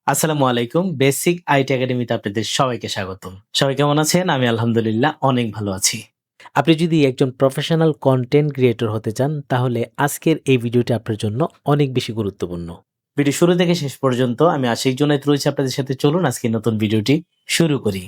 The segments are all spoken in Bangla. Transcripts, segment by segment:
আসসালামু আলাইকুম। বেসিক আইটি একাডেমিতে আপনাদের সবাইকে স্বাগতম। সবাই কেমন আছেন? আমি আলহামদুলিল্লাহ অনেক ভালো আছি। আপনি যদি একজন প্রফেশনাল কনটেন্ট ক্রিয়েটর হতে চান, তাহলে আজকের এই ভিডিওটি আপনার জন্য অনেক বেশি গুরুত্বপূর্ণ। ভিডিও শুরু থেকে শেষ পর্যন্ত আমি আশিক জুনায়েদ রয়েছি আপনাদের সাথে। চলুন আজকে নতুন ভিডিওটি শুরু করি।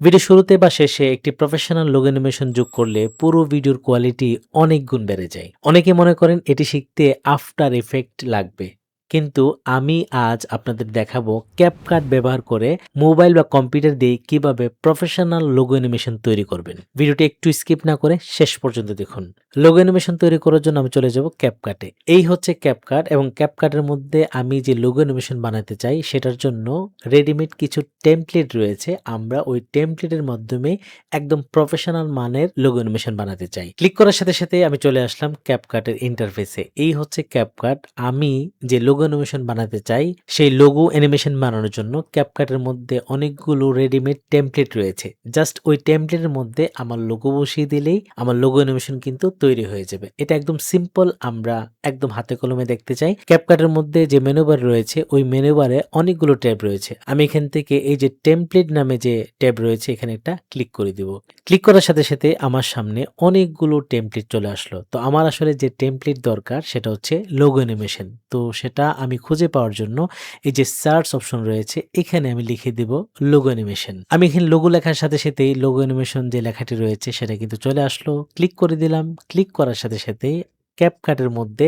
ভিডিও শুরুতে বা শেষে একটি প্রফেশনাল লোগো অ্যানিমেশন যোগ করলে পুরো ভিডিওর কোয়ালিটি অনেক গুণ বেড়ে যায়। অনেকে মনে করেন এটি শিখতে আফটার ইফেক্ট লাগবে। কিন্তু আমি আজ আপনাদের দেখাবো ক্যাপকাট ব্যবহার করে মোবাইল বা কম্পিউটার দিয়ে কিভাবে প্রফেশনাল লোগো অ্যানিমেশন তৈরি করবেন। ভিডিওটি একটু স্কিপ না করে শেষ পর্যন্ত দেখুন। লোগো অ্যানিমেশন তৈরি করার জন্য আমি চলে যাব ক্যাপকাটে। এই হচ্ছে ক্যাপকাট এবং ক্যাপকাটের মধ্যে আমি যে লোগো অ্যানিমেশন বানাতে চাই সেটার জন্য রেডিমেড কিছু টেমপ্লেট রয়েছে। আমরা ওই টেমপ্লেটের মাধ্যমে একদম প্রফেশনাল মানের লোগো অ্যানিমেশন বানাতে চাই। ক্লিক করার সাথে সাথে আমি চলে আসলাম ক্যাপকাটের ইন্টারফেসে। এই হচ্ছে ক্যাপকাট। আমি যে লোগো অ্যানিমেশন বানাতে চাই সেই লোগো অ্যানিমেশন বানানোর জন্য ক্যাপকাটের মধ্যে অনেকগুলো রেডিমেড টেমপ্লেট রয়েছে। জাস্ট ওই টেমপ্লেটের মধ্যে আমার লোগো বসিয়ে দিলেই আমার লোগো অ্যানিমেশন কিন্তু তৈরি হয়ে যাবে। এটা একদম সিম্পল, আমরা একদম হাতে কলমে দেখতে চাই। ক্যাপকাটের মধ্যে যে মেনু বার রয়েছে ওই মেনু বারে অনেকগুলো ট্যাব রয়েছে। আমি এখান থেকে এই যে টেমপ্লেট নামে যে ট্যাব রয়েছে এখানে একটা ক্লিক করে দিব। ক্লিক করার সাথে সাথে আমার সামনে অনেকগুলো টেমপ্লেট চলে আসলো। তো আমার আসলে যে টেমপ্লেট দরকার সেটা হচ্ছে লোগো অ্যানিমেশন। তো সেটা আমি খুঁজে পাওয়ার জন্য এই যে সার্চ অপশন রয়েছে এখানে আমি লিখে দিব লোগো অ্যানিমেশন। আমি এখানে লোগো লেখার সাথে সাথেই লোগো অ্যানিমেশন যে লেখাটি রয়েছে সেটা কিন্তু চলে আসলো। ক্লিক করে দিলাম। ক্লিক করার সাথে সাথে ক্যাপকাটের মধ্যে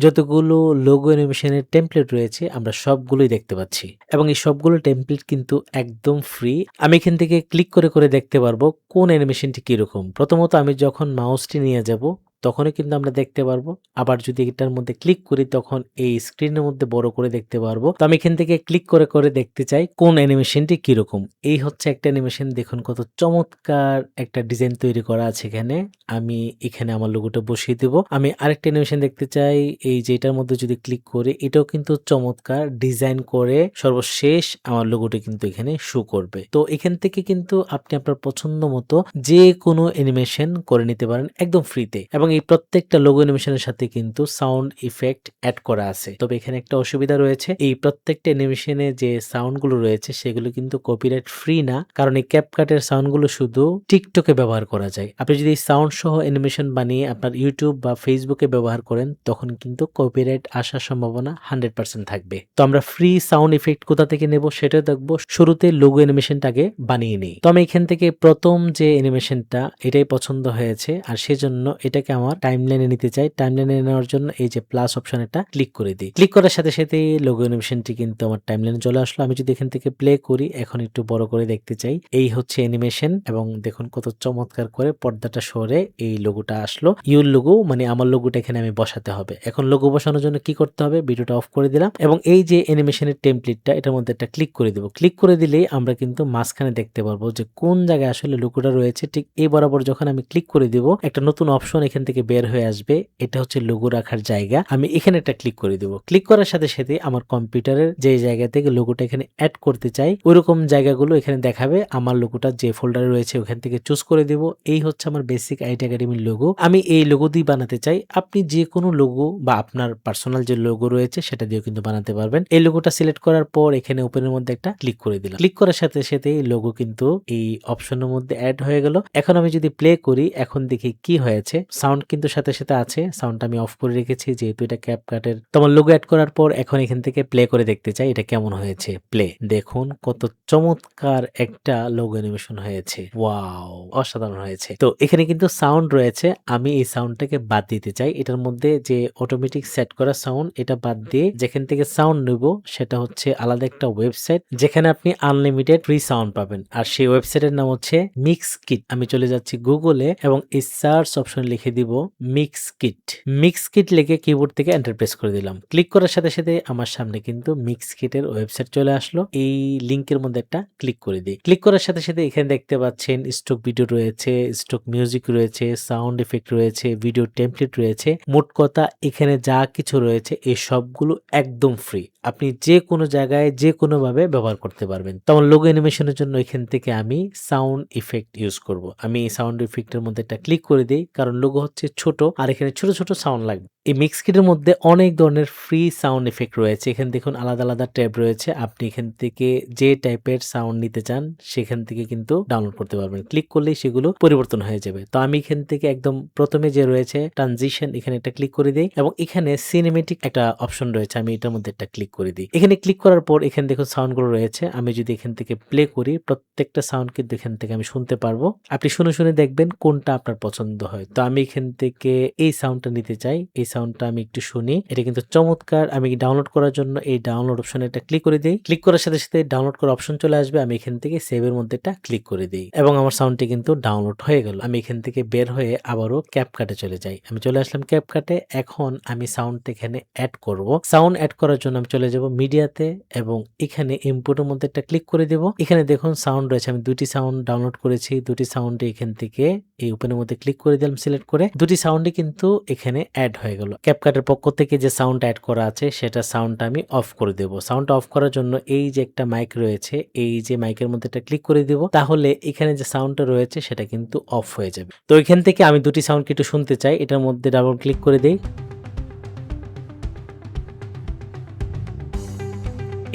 যতগুলো লোগো অ্যানিমেশনের টেমপ্লেট রয়েছে আমরা সবগুলোই দেখতে পাচ্ছি এবং এই সবগুলো টেমপ্লেট কিন্তু একদম ফ্রি। আমি এখান থেকে ক্লিক করে করে দেখতে পারবো কোন অ্যানিমেশনটি কিরকম। প্রথমত আমি যখন মাউসটি নিয়ে যাব তখনই কিন্তু আমরা দেখতে পারবো। আবার যদি এটার মধ্যে ক্লিক করি তখন এই স্ক্রিনের মধ্যে বড় করে দেখতে পারবো। তো আমি এখান থেকে ক্লিক করে করে দেখতে চাই কোন অ্যানিমেশনটি কিরকম। এই হচ্ছে একটা অ্যানিমেশন, দেখুন কত চমৎকার একটা ডিজাইন তৈরি করা আছে এখানে। আমি এখানে আমার লোগোটা বসিয়ে দেব। আমি আরেকটা অ্যানিমেশন দেখতে চাই, এই যে এটার মধ্যে যদি ক্লিক করি এটাও কিন্তু চমৎকার ডিজাইন করে সর্বশেষ আমার লোগোটা কিন্তু এখানে শো করবে। তো এখান থেকে কিন্তু আপনি আপনার পছন্দ মতো যে কোনো অ্যানিমেশন করে নিতে পারেন একদম ফ্রিতে এবং এই প্রত্যেকটা লোগো অ্যানিমেশনের সাথে কিন্তু সাউন্ড ইফেক্ট অ্যাড করা আছে। তবে এখানে একটা অসুবিধা রয়েছে, এই প্রত্যেকটা অ্যানিমেশনে যে সাউন্ড গুলো রয়েছে সেগুলো কিন্তু কপিরাইট ফ্রি না, কারণ এই ক্যাপকাটের সাউন্ড গুলো শুধু টিকটকে ব্যবহার করা যায়। আপনি যদি সাউন্ড সহ অ্যানিমেশন বানিয়ে আপনার ইউটিউব বা ফেসবুকে ব্যবহার করেন তখন কিন্তু কপিরাইট আসার সম্ভাবনা 100% থাকবে। তো আমরা ফ্রি সাউন্ড ইফেক্ট কোথা থেকে নেব সেটা দেখবো। শুরুতে লোগো অ্যানিমেশনটাকে বানিয়ে নিই। তো আমি এখান থেকে প্রথম যে অ্যানিমেশনটা এটাই পছন্দ হয়েছে আর সেজন্য এটাকে আমার টাইমলাইনে নিতে চাই। টাইমলাইনে নেওয়ার জন্য এই যে প্লাস অপশন এটা ক্লিক করে দিই। ক্লিক করার সাথে সাথে লোগো অ্যানিমেশনটি কিন্তু আমার টাইমলাইনে চলে আসলো। আমি যদি এখান থেকে প্লে করি, এখন একটু বড় করে দেখতে চাই, এই হচ্ছে অ্যানিমেশন এবং দেখুন কত চমৎকার করে পর্দাটা সরে এই লোগোটা আসলো। ইউর লোগো মানে আমার লোগোটা এখানে আমি বসাতে হবে। এখন লোগো বসানোর জন্য কি করতে হবে, ভিডিওটা অফ করে দিলাম এবং এই যে অ্যানিমেশনের টেমপ্লেটটা এটার মধ্যে একটা ক্লিক করে দেব। ক্লিক করে দিলেই আমরা কিন্তু মাঝখানে দেখতে পারবো যে কোন জায়গায় আসলে লোগোটা রয়েছে। ঠিক এই বরাবর যখন আমি ক্লিক করে দিব একটা নতুন অপশন এখান থেকে বের হয়ে আসবে, এটা হচ্ছে লোগো রাখার জায়গা। আমি এখানে একটা ক্লিক করে দিব। ক্লিক করার সাথে সাথে আমার কম্পিউটারের যে জায়গা থেকে লোগোটা এখানে অ্যাড করতে চাই ওইরকম জায়গাগুলো এখানে দেখাবে। আমার লোগোটা যে ফোল্ডারে রয়েছে ওখান থেকে চুজ করে দিব। এই হচ্ছে আমার বেসিক আইটি একাডেমির লোগো। আমি এই লোগো দিয়ে বানাতে চাই। আপনি যে কোনো লোগো বা আপনার পার্সোনাল যে লোগো রয়েছে সেটা দিয়েও কিন্তু বানাতে পারবেন। এই লোগোটা সিলেক্ট করার পর এখানে ওপেনের মধ্যে একটা ক্লিক করে দিলাম। ক্লিক করার সাথে সাথে এই লোগো কিন্তু এই অপশনের মধ্যে অ্যাড হয়ে গেল। এখন আমি যদি প্লে করি এখন দেখি কি হয়েছে। সাউন্ড কিন্তু সাথে সাথে আছে, সাউন্ডটা আমি অফ করে রেখেছি যেহেতু এটা ক্যাপকাটের। তোমার লোগো অ্যাড করার পর এখন এখান থেকে প্লে করে দেখতে চাই এটা কেমন হয়েছে। প্লে, দেখুন কত চমৎকার একটা লোগো অ্যানিমেশন হয়েছে। ওয়াও, অসাধারণ হয়েছে। তো এখানে কিন্তু সাউন্ড রয়েছে, আমি এই সাউন্ডটাকে বাদ দিতে চাই। এটার মধ্যে যে অটোমেটিক সেট করা সাউন্ড এটা বাদ দিয়ে যেখান থেকে সাউন্ড নেব সেটা হচ্ছে আলাদা একটা ওয়েবসাইট যেখানে আপনি আনলিমিটেড ফ্রি সাউন্ড পাবেন আর সেই ওয়েবসাইটের নাম হচ্ছে মিক্স কিট। আমি চলে যাচ্ছি গুগলে এবং এই সার্চ অপশন লিখে দিব মিক্স কিট। মিক্স কিট লিখে কিবোর্ড থেকে এন্টার প্রেস করে দিলাম। ক্লিক করার সাথে সাথে আমার সামনে কিন্তু মিক্স কিটের ওয়েবসাইট চলে আসলো। এই লিংকের মধ্যে একটা ক্লিক করে দিই। ক্লিক করার সাথে সাথে এখানে দেখতে পাচ্ছেন স্টক ভিডিও রয়েছে, স্টক মিউজিক রয়েছে, সাউন্ড ইফেক্ট রয়েছে, ভিডিও টেমপ্লেট রয়েছে। মোট কথা এখানে যা কিছু রয়েছে এই সবগুলো একদম ফ্রি। আপনি যে কোনো জায়গায় যে কোনো ভাবে ব্যবহার করতে পারবেন। তেমন লোগো অ্যানিমেশনের জন্য এখান থেকে আমি সাউন্ড ইফেক্ট ইউজ করব। আমি এই সাউন্ড ইফেক্টের মধ্যে একটা ক্লিক করে দিই, কারণ লোগো হচ্ছে ছোট আর এখানে ছোট, ছোট সাউন্ড লাগবে। এই মিক্স কিটের মধ্যে অনেক ধরনের ফ্রি সাউন্ড ইফেক্ট রয়েছে। এখানে দেখুন আলাদা, আলাদা ট্যাব রয়েছে। আপনি এখান থেকে যে টাইপের সাউন্ড নিতে চান সেখান থেকে কিন্তু ডাউনলোড করতে পারবেন। ক্লিক করলেই সেগুলো পরিবর্তন হয়ে যাবে। তো আমি এখান থেকে একদম প্রথমে যে রয়েছে ট্রানজিশন এখানে একটা ক্লিক করে দেই এবং এখানে সিনেমেটিক একটা অপশন রয়েছে। আমি এটার মধ্যে একটা ক্লিক করে দিই। এখানে ক্লিক করার পর এখানে দেখুন সাউন্ডগুলো রয়েছে। আমি যদি এখান থেকে প্লে করি প্রত্যেকটা সাউন্ড কিন্তু এখান থেকে আমি শুনতে পারবো। আপনি শুনে, শুনে দেখবেন কোনটা আপনার পছন্দ হয়। তো আমি এখান থেকে এই সাউন্ডটা নিতে চাই। এই সাউন্ডটা আমি একটু শুনি। এটা কিন্তু চমৎকার। আমি ডাউনলোড করার জন্য এই ডাউনলোড অপশনে একটা ক্লিক করে দেই। ক্লিক করার সাথে, সাথে ডাউনলোড করার অপশন চলে আসবে। আমি এখান থেকে সেভ এর মধ্যে একটা ক্লিক করে দেই এবং আমার সাউন্ডটি কিন্তু ডাউনলোড হয়ে গেল। আমি এখান থেকে বের হয়ে আবারও ক্যাপকাটে চলে যাই। আমি চলে আসলাম ক্যাপকাটে। এখন আমি সাউন্ডটা এখানে এড করব। সাউন্ড এড করার জন্য আমি চলে যাব মিডিয়াতে এবং এখানে ইনপুটের মধ্যে একটা ক্লিক করে দেব। এখানে দেখুন সাউন্ড রয়েছে। আমি দুটি সাউন্ড ডাউনলোড করেছি। দুটি সাউন্ডে এখান থেকে এই ওপেনের মধ্যে ক্লিক করে দিলাম সিলেক্ট করে। দুটি সাউন্ডই কিন্তু এখানে অ্যাড হয়ে গেল। ক্যাপকাটের পক্ষ থেকে যে সাউন্ড অ্যাড করা আছে সেটা সাউন্ডটা আমি অফ করে দেব। সাউন্ডটা অফ করার জন্য এই যে একটা মাইক রয়েছে, এই যে মাইকের মধ্যে একটা ক্লিক করে দেব। তাহলে এখানে যে সাউন্ডটা রয়েছে সেটা কিন্তু অফ হয়ে যাবে। তো এখান থেকে আমি দুটি সাউন্ড একটু শুনতে চাই। এটার মধ্যে ডাবল ক্লিক করে দেই।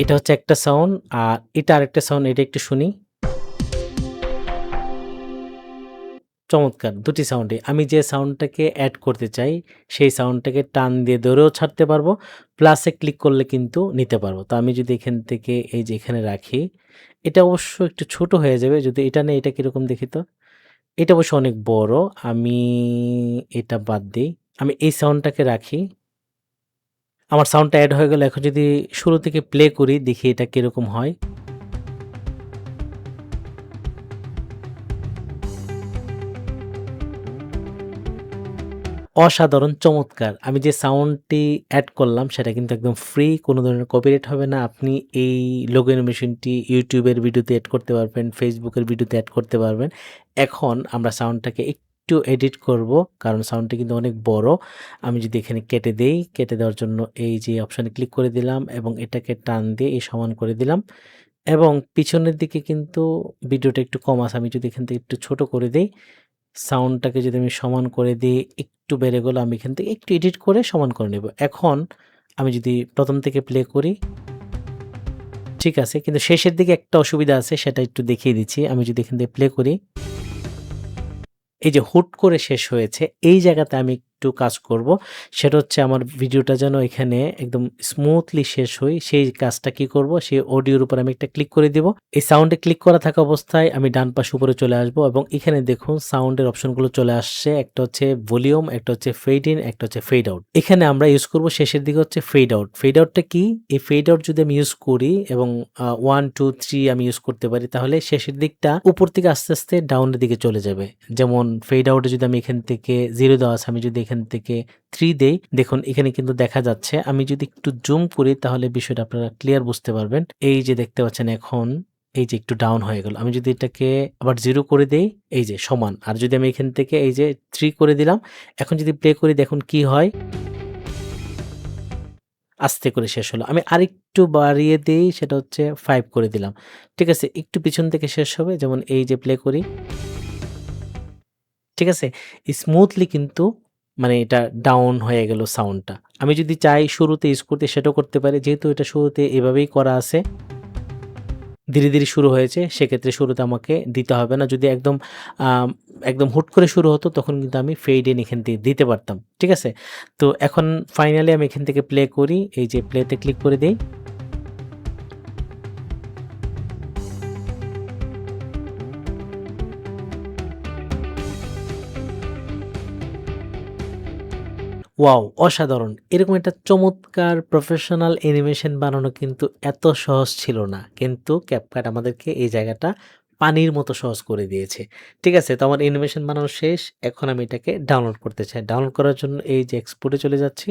এটা হচ্ছে একটা সাউন্ড আর এটা আরেকটা সাউন্ড। এটা একটু শুনি। চমৎকার! দুটি সাউন্ডে আমি যে সাউন্ডটাকে এড করতে চাই, সেই সাউন্ডটাকে টান দিয়ে ধরেও ছাড়তে পারবো। প্লাসে ক্লিক করলে কিন্তু নিতে পারবো। তো আমি যদি এখান থেকে এই যে এখানে রাখি, এটা অবশ্য একটু ছোট হয়ে যাবে। যদি এটা নেই এটা কিরকম দেখি তো? এটা অবশ্য অনেক বড়। আমি এটা বাদ দেই। আমি এই সাউন্ডটাকে রাখি। আমার সাউন্ডটা এড হয়ে গেল। এখন যদি শুরু থেকে প্লে করি দেখি এটা কিরকম হয়। অসাধারণ চমৎকার! আমি যে সাউন্ডটি এড করলাম সেটা কিন্তু একদম ফ্রি। কোনো ধরনের কপিরাইট হবে না। আপনি এই লোগো অ্যানিমেশনটি YouTube এর ভিডিওতে এড করতে পারবেন, Facebook এর ভিডিওতে এড করতে পারবেন। এখন আমরা সাউন্ডটাকে একটু এডিট করব। কারণ সাউন্ডটি কিন্তু অনেক বড়। আমি যদি এখানে কেটে দেই, কেটে দেওয়ার জন্য এই যে অপশনে ক্লিক করে দিলাম এবং এটাকে টান দিয়ে এই সমান করে দিলাম এবং পিছনের দিকে কিন্তু ভিডিওটা একটু কম আছে। আমি যদি এখান থেকে একটু ছোট করে দেই, সাউন্ডটাকে যদি আমি সমান করে দিই, একটু বেড়ে গেল। আমি এখান থেকে একটু এডিট করে সমান করে নেব। এখন আমি যদি প্রথম থেকে প্লে করি, ঠিক আছে। কিন্তু শেষের দিকে একটা অসুবিধা আছে সেটা একটু দেখিয়ে দিচ্ছি। আমি যদি এখান থেকে প্লে করি, এই যে হুট করে শেষ হয়েছে, এই জায়গাতে আমি একটু কাজ করব। সেটা হচ্ছে আমার ভিডিওটা যেন এখানে একদম স্মুথলি শেষ হয়, সেই কাজটা কি করব? সেই অডিওর উপর আমি একটা ক্লিক করে দিব। এই সাউন্ডে ক্লিক করা থাকা অবস্থায় আমি ডান পাশে উপরে চলে আসব এবং এখানে দেখুন সাউন্ডের অপশনগুলো চলে আসছে। একটা হচ্ছে ভলিউম, একটা হচ্ছে ফেড ইন, একটা হচ্ছে ফেড আউট। এখানে আমরা ইউজ করব শেষের দিকে হচ্ছে ফেড আউট। ফেড আউটটা কি? এই ফেড আউট যদি আমি ইউজ করি এবং 1, 2, 3 আমি ইউজ করতে পারি তাহলে শেষের দিকটা উপর থেকে আস্তে, আস্তে ডাউনের দিকে চলে যাবে। যেমন ফেড আউটে যদি আমি এখান থেকে 0 দেওয়া আছে, আমি যদি এখান থেকে 3 দেই, দেখুন এখানে কিন্তু দেখা যাচ্ছে। আমি যদি একটু জুম করি তাহলে বিষয়টা আপনারা ক্লিয়ার বুঝতে পারবেন। এই যে দেখতে পাচ্ছেন এখন এই যে একটু ডাউন হয়ে গেল। আমি যদি এটাকে আবার 0 করে দেই, এই যে সমান। আর যদি আমি এখান থেকে এই যে 3 করে দিলাম, এখন যদি প্লে করি দেখুন কি হয়? আস্তে করে শেষ হলো। আমি আরেকটু বাড়িয়ে দেই, সেটা হচ্ছে 5 করে দিলাম। ঠিক আছে? একটু পিছন থেকে শেষ হবে। যেমন এই যে প্লে করি। ঠিক আছে? স্মুথলি কিন্তু মানে এটা ডাউন হয়ে গেল সাউন্ডটা। আমি যদি চাই শুরুতে ইউজ করতে সেটাও করতে পারি। যেহেতু এটা শুরুতে এভাবেই করা আছে। ধীরে, ধীরে শুরু হয়েছে সেক্ষেত্রে শুরুতে আমাকে দিতে হবে না। যদি একদম আম একদম হুট করে শুরু হতো তখন কিন্তু আমি ফেড ইন এখান থেকে দিতে পারতাম। ঠিক আছে? তো এখন ফাইনালি আমি এখান থেকে প্লে করি। এই যে প্লেতে ক্লিক করে দেই। ওয়াও! অসাধারণ! এরকম একটা চমৎকার প্রফেশনাল অ্যানিমেশন বানানো কিন্তু এত সহজ ছিল না। কিন্তু CapCut আমাদেরকে এই জায়গাটা পানির মতো সহজ করে দিয়েছে। ঠিক আছে? তো আমার অ্যানিমেশন বানানো শেষ। এখন আমি এটাকে ডাউনলোড করতে চাই। ডাউনলোড করার জন্য এই যে এক্সপোর্ট এ চলে যাচ্ছি।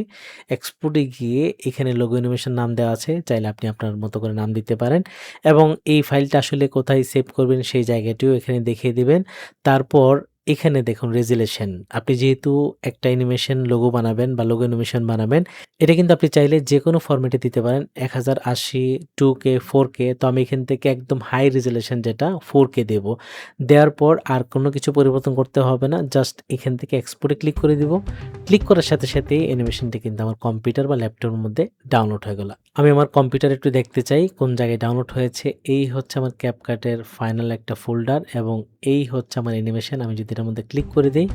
এক্সপোর্ট এ গিয়ে এখানে লোগো অ্যানিমেশন নাম দেওয়া আছে। চাইলে আপনি আপনার মতো করে নাম দিতে পারেন এবং এই ফাইলটা আসলে কোথায় সেভ করবেন সেই জায়গাটিও এখানে দেখিয়ে দিবেন। তারপর এখানে দেখুন রেজুলেশন। আপনি যেহেতু একটা অ্যানিমেশন লোগো বানাবেন বা লোগো অ্যানিমেশন বানাবেন, এটা কিন্তু আপনি চাইলে যেকোনো ফরম্যাটে দিতে পারেন। 1080, 2K, 4K। তো আমি এখান থেকে একদম হাই রেজুলেশন যেটা 4K দেব। দেওয়ার পর আর কোনো কিছু পরিবর্তন করতে হবে না। জাস্ট এখান থেকে এক্সপোর্টে ক্লিক করে দিব। ক্লিক করার সাথে সাথেই অ্যানিমেশনটি কিন্তু আমার কম্পিউটার বা ল্যাপটপের মধ্যে ডাউনলোড হয়ে গেল। আমি আমার কম্পিউটারে একটু দেখতে চাই কোন জায়গায় ডাউনলোড হয়েছে। এই হচ্ছে আমার ক্যাপকাটের ফাইনাল একটা ফোল্ডার এবং এই হচ্ছে আমার অ্যানিমেশন। আমি যদি এটার মধ্যে ক্লিক করে দেই,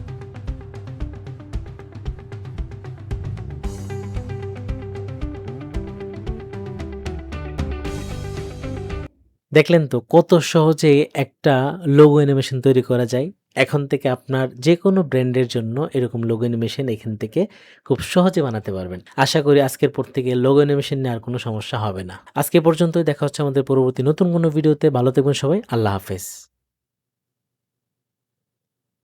দেখলেন তো কত সহজে একটা লোগো অ্যানিমেশন তৈরি করা যায়। এখন থেকে আপনার যেকোনো ব্র্যান্ডের জন্য এরকম লোগো অ্যানিমেশন এখান থেকে খুব সহজে বানাতে পারবেন। আশা করি আজকের পর থেকে লোগো অ্যানিমেশন নিয়ে আর কোনো সমস্যা হবে না। আজকে পর্যন্তই, দেখা হচ্ছে আমাদের পরবর্তী নতুন কোনো ভিডিওতে। ভালো থাকবেন সবাই। আল্লাহ হাফেজ।